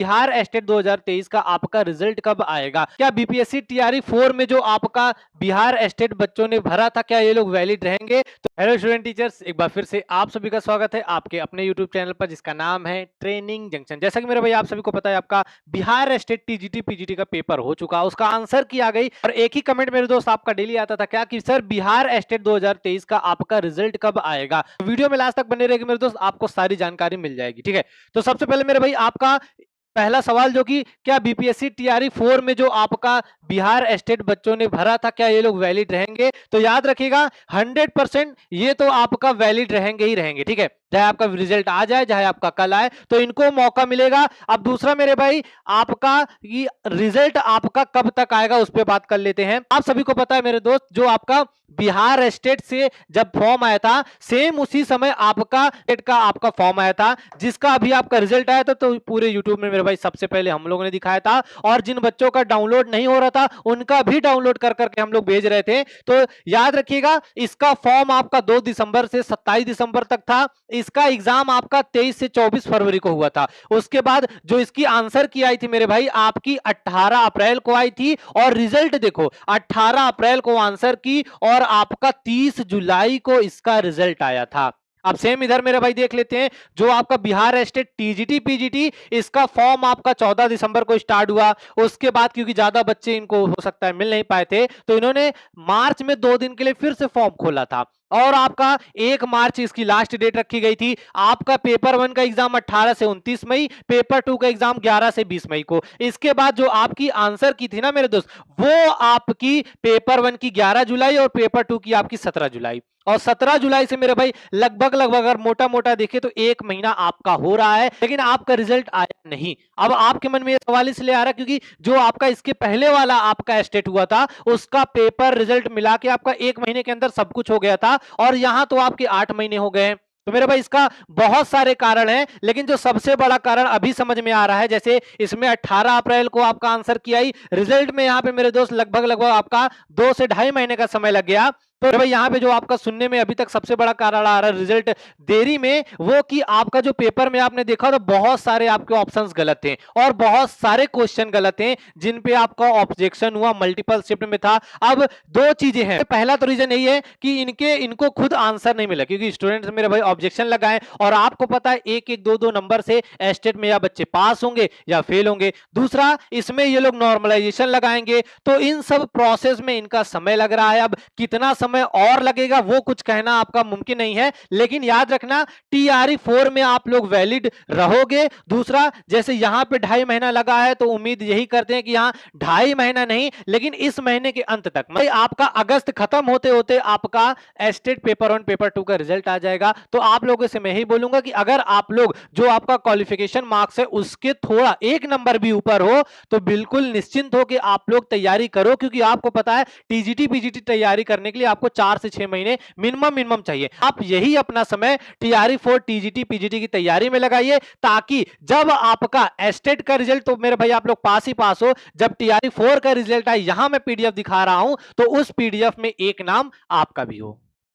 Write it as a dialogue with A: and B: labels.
A: Bihar estate 2023 का आपका result कब आएगा? क्या बीपीएससी टीआरई 4 में जो आपका बिहार एस्टेट बच्चों ने भरा था, क्या ये लोग वैलिड रहेंगे? तो हेलो स्टूडेंट टीचर्स, एक बार फिर से आप सभी का स्वागत है आपके अपने यूट्यूब चैनल पर जिसका नाम है ट्रेनिंग जंक्शन। जैसा कि मेरे भाई आप सभी को पता है, आपका बिहार एस्टेट टीजीटी पीजीटी का पेपर हो चुका, उसका आंसर की आ गई और एक ही कमेंट मेरे दोस्त आपका डेली आता था क्या कि सर बिहार एस्टेट 2023 का आपका रिजल्ट कब आएगा? वीडियो में लास्ट तक बने रहेगी मेरे दोस्त, आपको सारी जानकारी मिल जाएगी। ठीक है, तो सबसे पहले मेरे भाई आपका पहला सवाल जो कि क्या बीपीएससी टीआरई 4 में जो आपका बिहार एस्टेट बच्चों ने भरा था, क्या ये लोग वैलिड रहेंगे? तो याद रखिएगा 100% ये तो आपका वैलिड रहेंगे ही रहेंगे। ठीक है, चाहे आपका रिजल्ट आ जाए चाहे आपका कल आए, तो इनको मौका मिलेगा। अब दूसरा मेरे भाई आपका ये रिजल्ट आपका कब तक आएगा उस पर बात कर लेते हैं। आप सभी को पता है मेरे दोस्त, जो आपका बिहार एस्टेट से जब फॉर्म आया था सेम उसी समय आपका फॉर्म आया था, जिसका अभी आपका रिजल्ट आया था। तो पूरे यूट्यूब में मेरे भाई सबसे पहले हम लोगों ने दिखाया था, और जिन बच्चों का डाउनलोड नहीं हो रहा था उनका भी डाउनलोड कर करके हम लोग भेज रहे थे। तो याद रखिएगा इसका फॉर्म आपका 2 दिसंबर से 27 दिसंबर तक था। इसका एग्जाम आपका 23 से 24 फरवरी को हुआ था। उसके बाद जो इसकी आंसर की आई थी मेरे भाई आपकी 18 अप्रैल को आई थी, और रिजल्ट देखो 18 अप्रैल को आंसर की और आपका 30 जुलाई को इसका रिजल्ट आया था। अब सेम इधर मेरे भाई देख लेते हैं, जो आपका बिहार एस्टेट टीजीटी पीजीटी, इसका फॉर्म आपका 14 दिसंबर को स्टार्ट हुआ। उसके बाद क्योंकि ज्यादा बच्चे इनको हो सकता है मिल नहीं पाए थे, तो इन्होंने मार्च में 2 दिन के लिए फिर से फॉर्म खोला था, और आपका 1 मार्च इसकी लास्ट डेट रखी गई थी। आपका पेपर 1 का एग्जाम 18 से 29 मई, पेपर 2 का एग्जाम 11 से 20 मई को। इसके बाद जो आपकी आंसर की थी ना मेरे दोस्त, वो आपकी पेपर 1 की 11 जुलाई और पेपर 2 की आपकी 17 जुलाई। और 17 जुलाई से मेरे भाई लगभग अगर मोटा मोटा देखे तो 1 महीना आपका हो रहा है, लेकिन आपका रिजल्ट आया नहीं। अब आपके मन में ये सवाल इसलिए आ रहा है क्योंकि जो आपका इसके पहले वाला आपका एस्टेट हुआ था, उसका पेपर रिजल्ट मिला के आपका 1 महीने के अंदर सब कुछ हो गया था, और यहां तो आपके 8 महीने हो गए। तो मेरे भाई इसका बहुत सारे कारण हैं, लेकिन जो सबसे बड़ा कारण अभी समझ में आ रहा है, जैसे इसमें 18 अप्रैल को आपका आंसर किया ही, रिजल्ट में यहां पे मेरे दोस्त लगभग आपका 2 से ढाई महीने का समय लग गया। तो भाई यहाँ पे जो आपका सुनने में अभी तक सबसे बड़ा कारण आ रहा है रिजल्ट देरी में, वो कि आपका जो पेपर में आपने देखा तो बहुत सारे आपके ऑप्शंस गलत थे और बहुत सारे क्वेश्चन गलत थे, जिन पे आपका ऑब्जेक्शन हुआ, मल्टीपल शिफ्ट में था। अब दो चीजें हैं, पहला तो रीजन यही है कि इनको खुद आंसर नहीं मिला, क्योंकि स्टूडेंट्स मेरे भाई ऑब्जेक्शन लगाए, और आपको पता है एक एक दो नंबर से एस्टेट में या बच्चे पास होंगे या फेल होंगे। दूसरा, इसमें ये लोग नॉर्मलाइजेशन लगाएंगे, तो इन सब प्रोसेस में इनका समय लग रहा है। अब कितना समय और लगेगा वो कुछ कहना आपका मुमकिन नहीं है, लेकिन याद रखना टीआरई 4 में आप लोग वैलिड रहोगे। दूसरा, जैसे यहां पे 2.5 महीना लगा है, तो उम्मीद यही करते हैं कि यहां 2.5 महीना नहीं, लेकिन इस महीने के अंत तक आपका अगस्त खत्म होते होते आपका एस्टेट पेपर 1 पेपर 2 का रिजल्ट आ जाएगा। तो आप लोगों से मैं ही बोलूंगा कि अगर आप लोग जो आपका क्वालिफिकेशन मार्क्स है उसके थोड़ा 1 नंबर भी ऊपर हो, तो बिल्कुल निश्चिंत हो कि आप लोग तैयारी करो, क्योंकि आपको पता है टीजीटी पीजीटी तैयारी करने के लिए आपको 4 से 6 महीने मिनिमम चाहिए। आप यही अपना समय टीआरई 4 टीजीटी पीजीटी की तैयारी में लगाइए, ताकि जब आपका एस्टेट का रिजल्ट, तो मेरे भाई आप लोग पास ही पास हो, जब टीआरई 4 का रिजल्ट आए, यहां मैं पीडीएफ दिखा रहा हूं, तो उस पीडीएफ में एक नाम आपका भी हो।